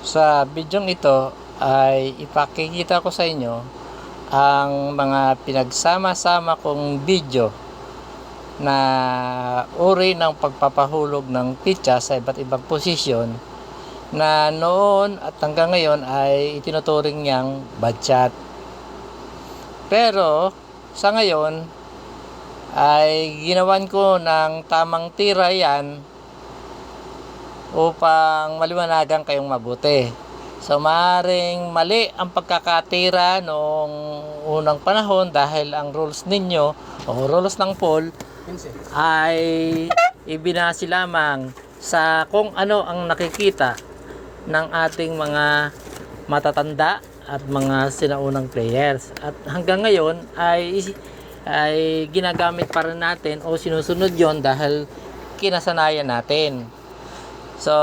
Sa bidyong ito ay ipakikita ko sa inyo ang mga pinagsama-sama kong video na uri ng pagpapahulog ng pitcha sa iba't ibang posisyon na noon at hanggang ngayon ay itinuturing niyang badshot. Pero sa ngayon ay ginawan ko ng tamang tira yan upang maliwanagan kayong mabuti. So maaaring mali ang pagkakatira noong unang panahon dahil ang rules ninyo o rules ng pool ay ibinase lamang sa kung ano ang nakikita ng ating mga matatanda at mga sinaunang players. At hanggang ngayon ay ginagamit pa rin natin o sinusunod yon dahil kinasanayan natin. So,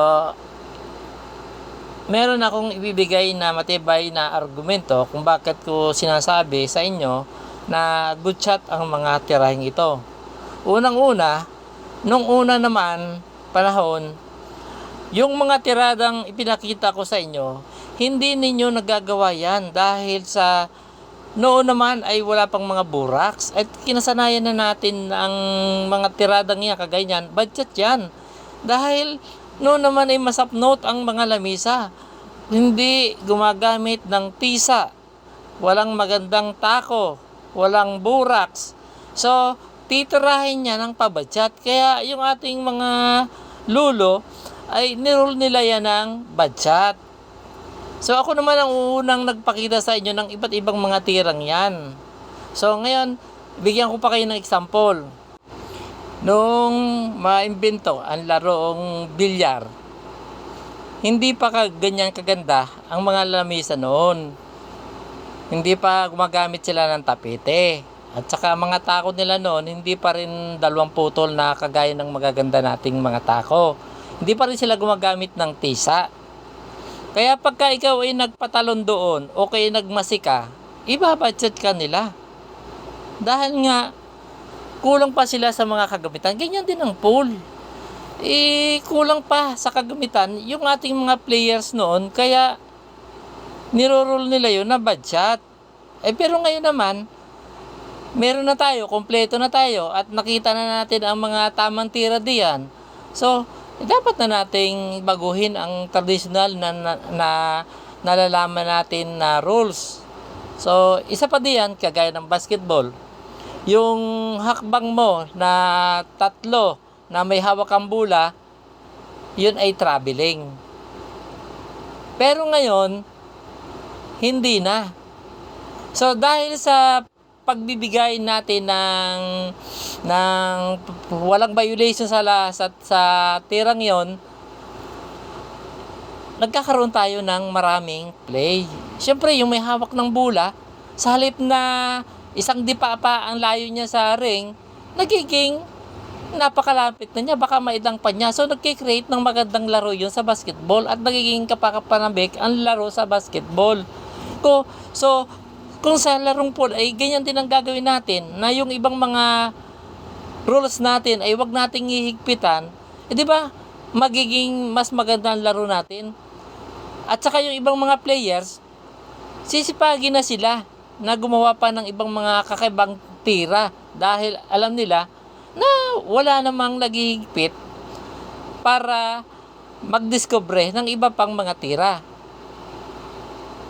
meron akong ibibigay na matibay na argumento kung bakit ko sinasabi sa inyo na good shot ang mga tirahing ito. Unang-una, nung una naman panahon, yung mga tiradang ipinakita ko sa inyo, hindi ninyo nagagawa yan dahil sa noon naman ay wala pang mga buraks at kinasanayan na natin ang mga tiradang yan kaganyan, budget yan. Dahil noon naman ay masapnot ang mga lamisa. Hindi gumagamit ng tisa. Walang magandang tako. Walang buraks. So, titirahin niya ng pabadjat. Kaya yung ating mga lulo ay nirule nila yan ng badjat. So, ako naman ang unang nagpakita sa inyo ng iba't ibang mga tirang yan. So, ngayon, bigyan ko pa kayo ng example. Nung maimbento ang larong bilyar, hindi pa ganyan kaganda ang mga lamisa noon. Hindi pa gumagamit sila ng tapete. At saka mga tako nila noon, hindi pa rin dalawang putol na kagaya ng magaganda nating mga tako. Hindi pa rin sila gumagamit ng tisa. Kaya pagka ikaw ay nagpatalon doon o kaya nagmasika, ibabadget ka nila. Dahil nga, kulang pa sila sa mga kagamitan. Ganyan din ang pool. Kulang pa sa kagamitan yung ating mga players noon. Kaya, nirorole nila yun na badshot. Pero ngayon naman, meron na tayo, kompleto na tayo, at nakita na natin ang mga tamang tira diyan. So, dapat na nating baguhin ang traditional na nalalaman natin na rules. So, isa pa diyan, kagaya ng basketball. Yung hakbang mo na tatlo na may hawak ang bola, yun ay traveling. Pero ngayon, hindi na. So dahil sa pagbibigay natin ng walang violation sa tirang yon, nagkakaroon tayo ng maraming play. Siyempre, yung may hawak ng bola, sa halip na isang dipa pa ang layo niya sa ring, nagiging napakalapit na niya, baka maidang pa niya. So, nagkikreate ng magandang laro yun sa basketball at nagiging kapakapanabik ang laro sa basketball. So, kung sa larong pool ay ganyan din ang gagawin natin, na yung ibang mga rules natin ay wag nating hihigpitan, di ba, magiging mas maganda ang laro natin. At saka yung ibang mga players, sisipagin na sila na gumawa pa ng ibang mga kakaibang tira dahil alam nila na wala namang naghihigpit para magdiscover ng iba pang mga tira.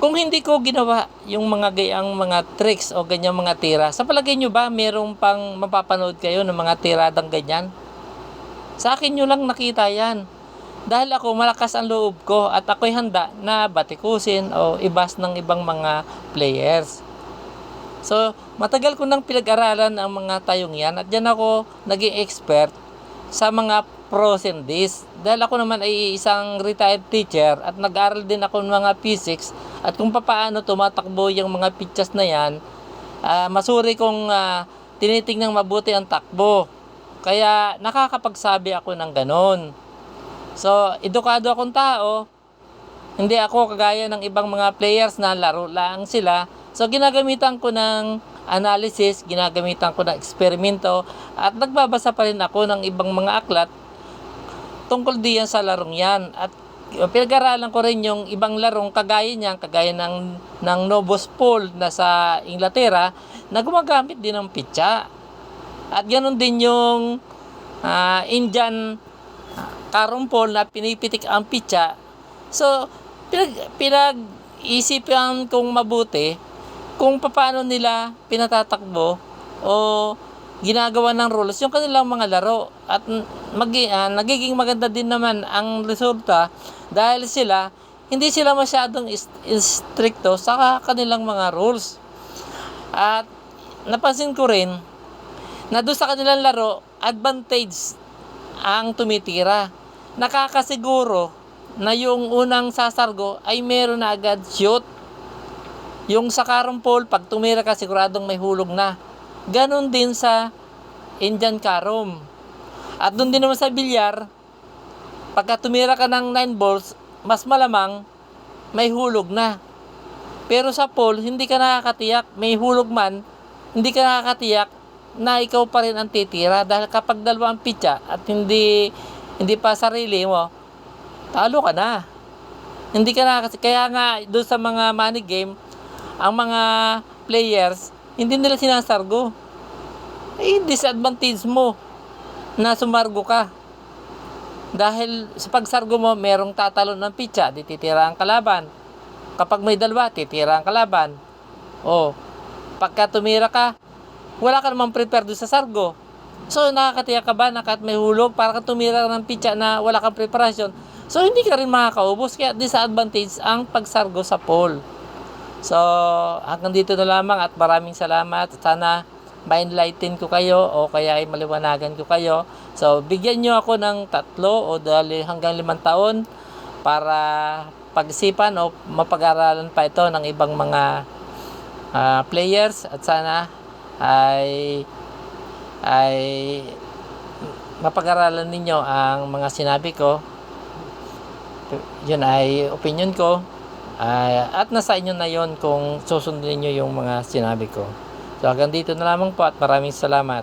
Kung hindi ko ginawa yung mga gayang mga tricks o ganyang mga tira, sa palagay nyo ba merong pang mapapanood kayo ng mga tiradang ganyan? Sa akin nyo lang nakita yan. Dahil ako malakas ang loob ko at ako'y handa na batikusin o ibas ng ibang mga players. So, matagal ko nang pinag-aralan ang mga tayong yan at dyan ako naging expert sa mga pros and dis. Dahil ako naman ay isang retired teacher at nag-aral din ako ng mga physics at kung paano tumatakbo yung mga pitches na yan, masuri kong tinitingnang mabuti ang takbo. Kaya nakakapagsabi ako ng ganon. So, edukado akong tao. Hindi ako kagaya ng ibang mga players na laro lang sila. So, ginagamitan ko ng analysis, ginagamitan ko ng eksperimento, at nagbabasa pa rin ako ng ibang mga aklat tungkol diyan sa larong yan. At pinag-aralan ko rin yung ibang larong kagaya niyan, kagaya ng Novos Pool na sa Inglaterra na gumagamit din ng pitsa. At ganoon din yung Indian carom pole na pinipitik ang pitsa. So, pinag-isipan kong mabuti kung paano nila pinatatakbo o ginagawa ng rules yung kanilang mga laro. At nagiging maganda din naman ang resulta dahil hindi sila masyadong stricto sa kanilang mga rules. At napansin ko rin na doon sa kanilang laro, advantage ang tumitira. Nakakasiguro na yung unang sasargo ay meron na agad shoot. Yung sa carom pole, pag tumira ka, siguradong may hulog na. Ganon din sa Indian carom. At doon din naman sa bilyar, pagka tumira ka ng 9 balls, mas malamang may hulog na. Pero sa pole, hindi ka nakakatiyak. May hulog man, hindi ka nakakatiyak na ikaw pa rin ang titira. Dahil kapag dalawang pitsa at hindi pa sarili mo, talo ka na. Hindi ka nakakatiyak. Kaya nga, doon sa mga money game, ang mga players, hindi nila sinasargo. Disadvantage mo na sumargo ka. Dahil sa pagsargo mo, merong tatalon ng pitsa, di titira ang kalaban. Kapag may dalawa, titira ang kalaban. Pagka tumira ka, wala ka namang prepare doon sa sargo. So, nakakatiyak ka ba na kahit may hulog, para ka tumira ng pitsa na wala kang preparasyon? So, hindi ka rin makakaubos. Kaya disadvantage ang pagsargo sa pole. So, hanggang dito na lamang at maraming salamat. Sana ma-enlighten ko kayo o kaya ay maliwanagan ko kayo. So, bigyan nyo ako ng 3 o hanggang 5 taon para pag-isipan o mapag-aralan pa ito ng ibang mga players at sana ay mapag-aralan ninyo ang mga sinabi ko. Yun ay opinion ko. At nasa inyo na yon kung susundin niyo yung mga sinabi ko. So hanggang dito na lamang po at maraming salamat.